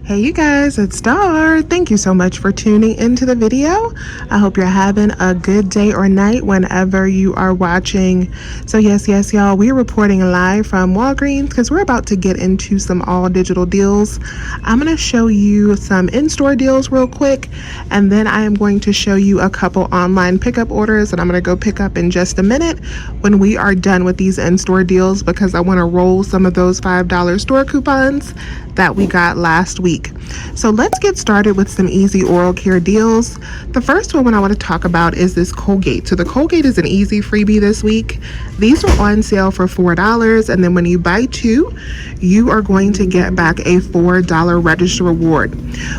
Hey you guys, it's Star. Thank you so much for tuning into the video. I hope you're having a good day or night whenever you are watching. So yes, y'all, we're reporting live from Walgreens because we're about to get into some all digital deals. I'm going to show you some in-store deals real quick, and then I am going to show you a couple online pickup orders that I'm going to go pick up in just a minute when we are done with these in-store deals, because I want to roll some of those $5 store coupons that we got last week. So let's get started with some easy oral care deals. The first one I want to talk about is this Colgate. So the Colgate is an easy freebie this week. These are on sale for $4, and then when you buy two, you are going to get back a $4 register reward.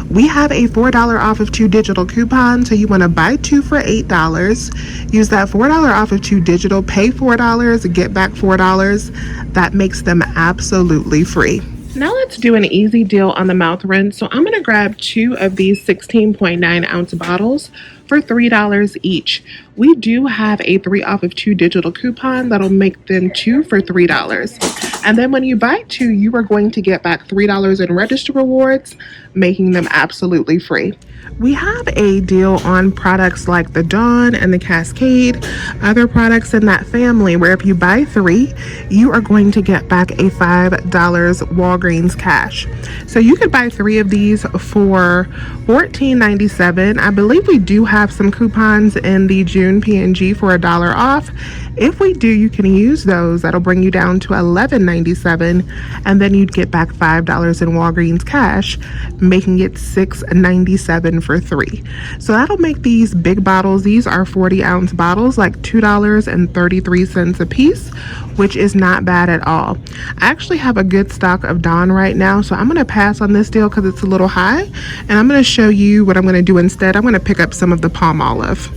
We have a $4 off of two digital coupon, so you want to buy two for $8. Use that $4 off of two digital, pay $4, get back $4. That makes them absolutely free. Now let's do an easy deal on the mouth rinse. So I'm going to grab two of these 16.9 ounce bottles for $3 each. We do have a 3 off of 2 digital coupon that'll make them two for $3. And then when you buy two, you are going to get back $3 in register rewards, making them absolutely free. We have a deal on products like the Dawn and the Cascade, other products in that family, where if you buy three, you are going to get back a $5 Walgreens cash. So you could buy three of these for $14.97. I believe we do have some coupons in the June P&G for $1 off. If we do, you can use those. That'll bring you down to $11.97, and then you'd get back $5 in Walgreens cash, making it $6.97 for three. So that'll make these big bottles, these are 40-ounce bottles, like $2.33 a piece, which is not bad at all. I actually have a good stock of Dawn right now, so I'm going to pass on this deal because it's a little high, and I'm going to show you what I'm going to do instead. I'm going to pick up some of the Palmolive.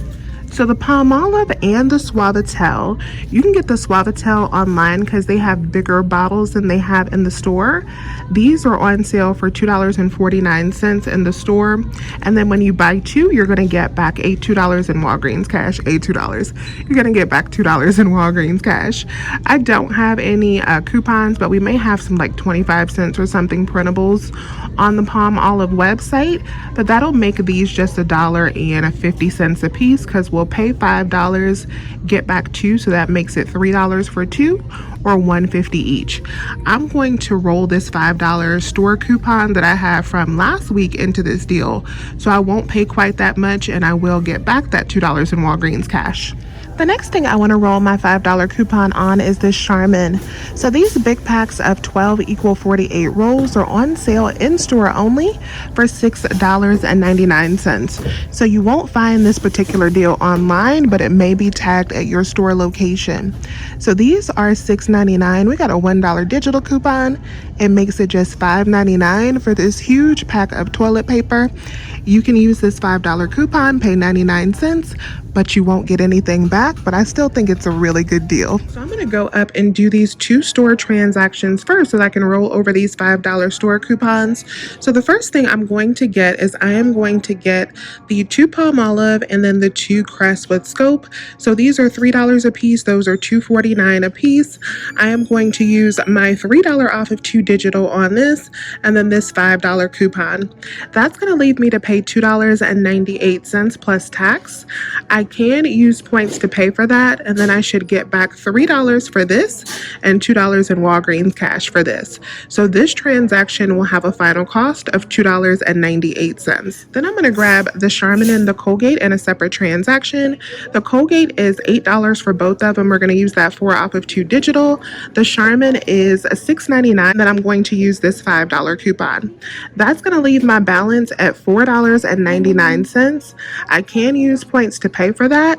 So the Palmolive and the Suavitel, you can get the Suavitel online because they have bigger bottles than they have in the store. These are on sale for $2.49 in the store. And then when you buy two, you're going to get back $2 in Walgreens cash. $2. You're going to get back $2 in Walgreens cash. I don't have any coupons, but we may have some like 25 cents or something printables on the Palmolive website. But that'll make these just $1.50 a piece, because we'll pay $5, get back two, so that makes it $3 for two, or $1.50 each. I'm going to roll this $5 store coupon that I have from last week into this deal, so I won't pay quite that much, and I will get back that $2 in Walgreens cash. The next thing I want to roll my $5 coupon on is this Charmin. So these big packs of 12 equal 48 rolls are on sale in store only for $6.99. So you won't find this particular deal online, but it may be tagged at your store location. So these are $6.99. We got a $1 digital coupon. It makes it just $5.99 for this huge pack of toilet paper. You can use this $5 coupon, pay 99 cents, but you won't get anything back, but I still think it's a really good deal. So I'm gonna go up and do these two store transactions first so that I can roll over these $5 store coupons. So the first thing I'm going to get is I am going to get the two Palmolive and then the two Crestwood Scope. So these are $3 a piece, those are $2.49 a piece. I am going to use my $3 off of two digital on this, and then this $5 coupon. That's gonna leave me to pay $2.98 plus tax. I can use points to pay for that, and then I should get back $3 for this and $2 in Walgreens cash for this. So this transaction will have a final cost of $2.98. Then I'm going to grab the Charmin and the Colgate in a separate transaction. The Colgate is $8 for both of them. We're going to use that 4 off of 2 digital. The Charmin is $6.99. Then I'm going to use this $5 coupon. That's going to leave my balance at $4.99. I can use points to pay for that,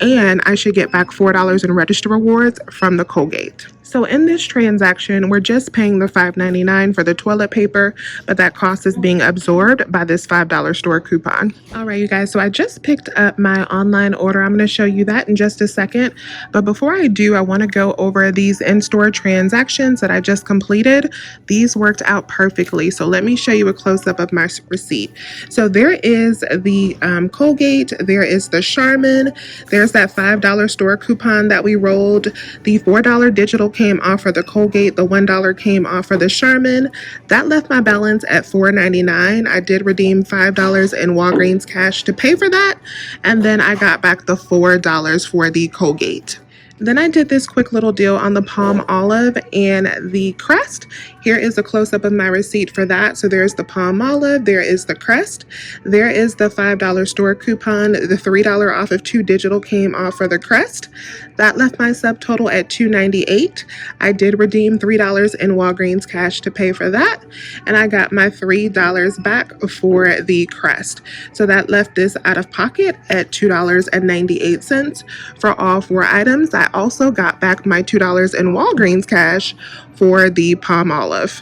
and I should get back $4 in register rewards from the Colgate. So in this transaction, we're just paying the $5.99 for the toilet paper, but that cost is being absorbed by this $5 store coupon. All right, you guys, so I just picked up my online order. I'm going to show you that in just a second. But before I do, I want to go over these in-store transactions that I just completed. These worked out perfectly. So let me show you a close-up of my receipt. So there is the Colgate, there is the Charmin, there's that $5 store coupon that we rolled, the $4 digital came off for the Colgate, the $1 came off for the Charmin. That left my balance at $4.99. I did redeem $5 in Walgreens cash to pay for that, and then I got back the $4 for the Colgate. Then I did this quick little deal on the palm olive and the crest. Here is a close-up of my receipt for that. So there's the palm olive, there is the crest, there is the $5 store coupon, the $3 off of 2 digital came off for the crest. That left my subtotal at $2.98. I did redeem $3 in Walgreens cash to pay for that, and I got my $3 back for the crest. So that left this out of pocket at $2.98 for all 4 items. I also got back my $2 in Walgreens cash for the palm olive.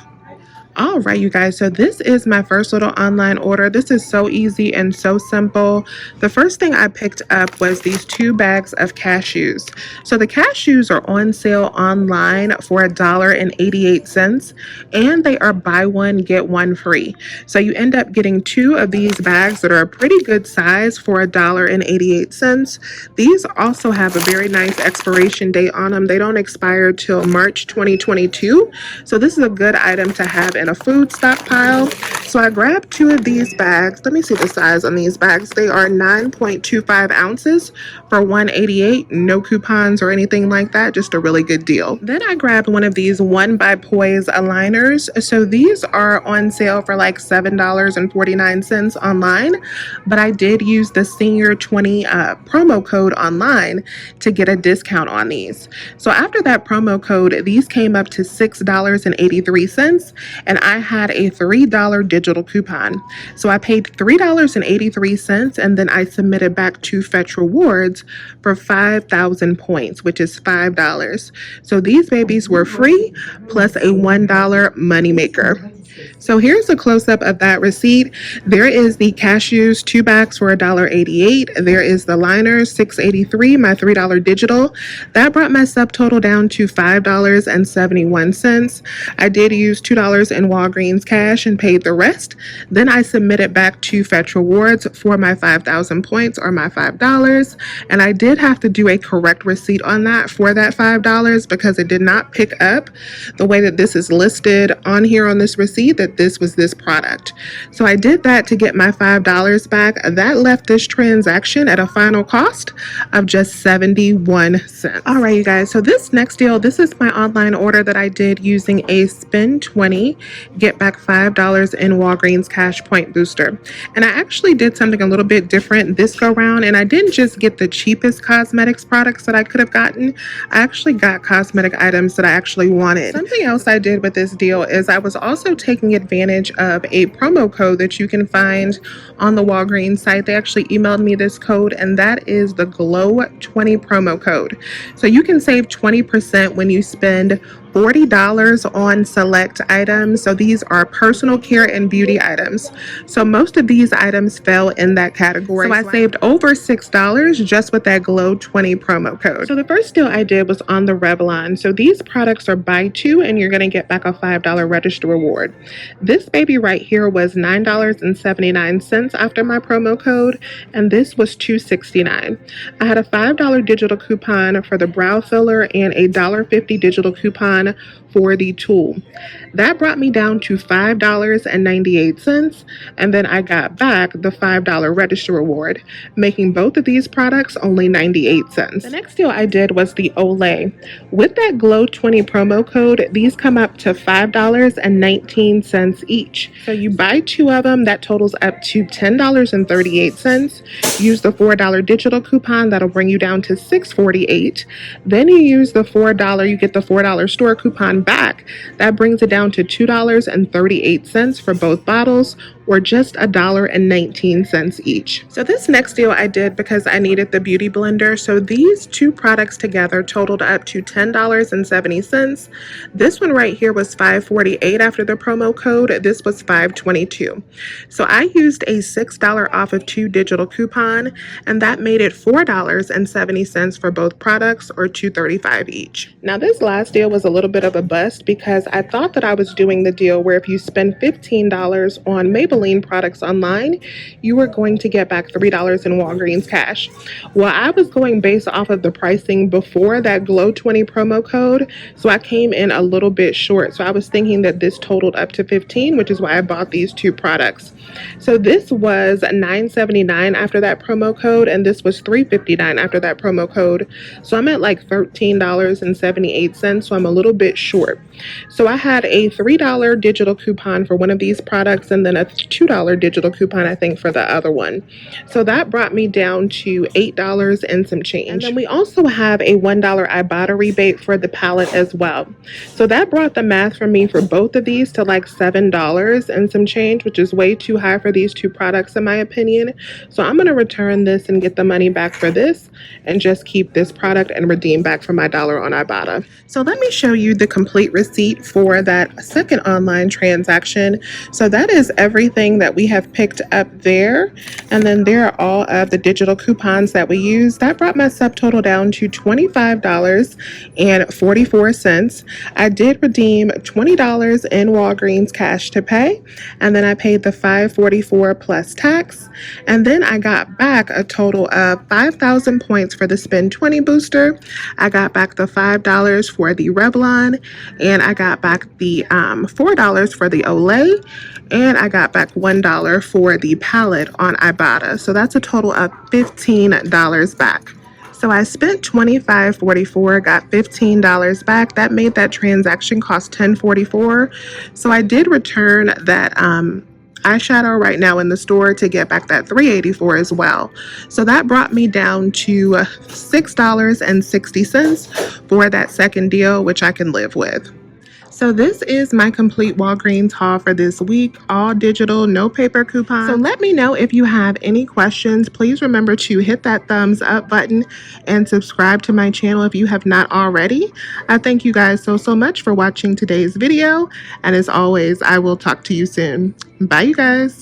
All right, you guys, so this is my first little online order. This is so easy and so simple. The first thing I picked up was these 2 bags of cashews. So the cashews are on sale online for $1.88, and they are buy one, get one free. So you end up getting 2 of these bags that are a pretty good size for $1.88. These also have a very nice expiration date on them. They don't expire till March 2022. So this is a good item to have in a food stockpile. So I grabbed 2 of these bags. Let me see the size on these bags. They are 9.25 ounces for $1.88. No coupons or anything like that. Just a really good deal. Then I grabbed one of these One by Poise aligners. So these are on sale for like $7.49 online, but I did use the Senior 20 promo code online to get a discount on these. So after that promo code, these came up to $6.83, and I had a $3 digital coupon. So I paid $3.83, and then I submitted back to Fetch Rewards for 5,000 points, which is $5. So these babies were free plus a $1 moneymaker. So here's a close-up of that receipt. There is the cashews, 2 bags for $1.88. There is the liners, $6.83, my $3 digital. That brought my subtotal down to $5.71. I did use $2 in Walgreens cash and paid the rest. Then I submitted back to Fetch Rewards for my 5,000 points, or my $5. And I did have to do a correct receipt on that for that $5 because it did not pick up the way that this is listed on here on this receipt, that this was this product. So I did that to get my $5 back. That left this transaction at a final cost of just 71 cents. All right, you guys, so this next deal, this is my online order that I did using a spend 20, get back $5 in Walgreens cash point booster. And I actually did something a little bit different this go round, and I didn't just get the cheapest cosmetics products that I could have gotten. I actually got cosmetic items that I actually wanted. Something else I did with this deal is I was also taking advantage of a promo code that you can find on the Walgreens site. They actually emailed me this code, and that is the GLOW20 promo code. So you can save 20% when you spend $40 on select items. So these are personal care and beauty items. So most of these items fell in that category. So I saved over $6 just with that GLOW20 promo code. So the first deal I did was on the Revlon. So these products are buy 2 and you're going to get back a $5 register reward. This baby right here was $9.79 after my promo code, and this was $2.69. I had a $5 digital coupon for the brow filler and a $1.50 digital coupon for the tool. That brought me down to $5.98, and then I got back the $5 register reward, making both of these products only 98 cents. The next deal I did was the Olay. With that GLOW20 promo code, these come up to $5.19 each. So you buy 2 of them, that totals up to $10.38. Use the $4 digital coupon, that'll bring you down to $6.48. Then you use the $4, you get the $4 store coupon back. That brings it down to $2.38 for both bottles, or just $1.19 each. So this next deal I did because I needed the beauty blender. So these 2 products together totaled up to $10.70. This one right here was $5.48 after the promo code. This was $5.22. So I used a $6 off of 2 digital coupon, and that made it $4.70 for both products, or $2.35 each. Now this last deal was a little bit of a bust because I thought that I was doing the deal where if you spend $15 on Maybelline products online, you were going to get back $3 in Walgreens cash. Well, I was going based off of the pricing before that Glow 20 promo code, so I came in a little bit short. So I was thinking that this totaled up to 15, which is why I bought these two products. So this was $9.79 after that promo code, and this was $3.59 after that promo code. So I'm at like $13.78, so I'm a little bit short. So I had a $3 digital coupon for one of these products and then a $2 digital coupon, I think, for the other one. So that brought me down to $8 and some change. And then we also have a $1 Ibotta rebate for the palette as well. So that brought the math for me for both of these to like $7 and some change, which is way too high for these two products in my opinion. So I'm going to return this and get the money back for this and just keep this product and redeem back for my dollar on Ibotta. So let me show you the complete receipt for that second online transaction. So that is everything that we have picked up there. And then there are all of the digital coupons that we used. That brought my subtotal down to $25.44. I did redeem $20 in Walgreens cash to pay, and then I paid the $5.44 plus tax, and then I got back a total of 5,000 points for the Spend 20 booster. I got back the $5 for the Revlon, and I got back the $4 for the Olay, and I got back $1 for the palette on Ibotta. So that's a total of $15 back. So I spent $25.44, got $15 back. That made that transaction cost $10.44. So I did return that eyeshadow right now in the store to get back that $3.84 as well. So that brought me down to $6.60 for that second deal, which I can live with. So this is my complete Walgreens haul for this week, all digital, no paper coupons. So let me know if you have any questions. Please remember to hit that thumbs up button and subscribe to my channel if you have not already. I thank you guys so much for watching today's video. And as always, I will talk to you soon. Bye, you guys.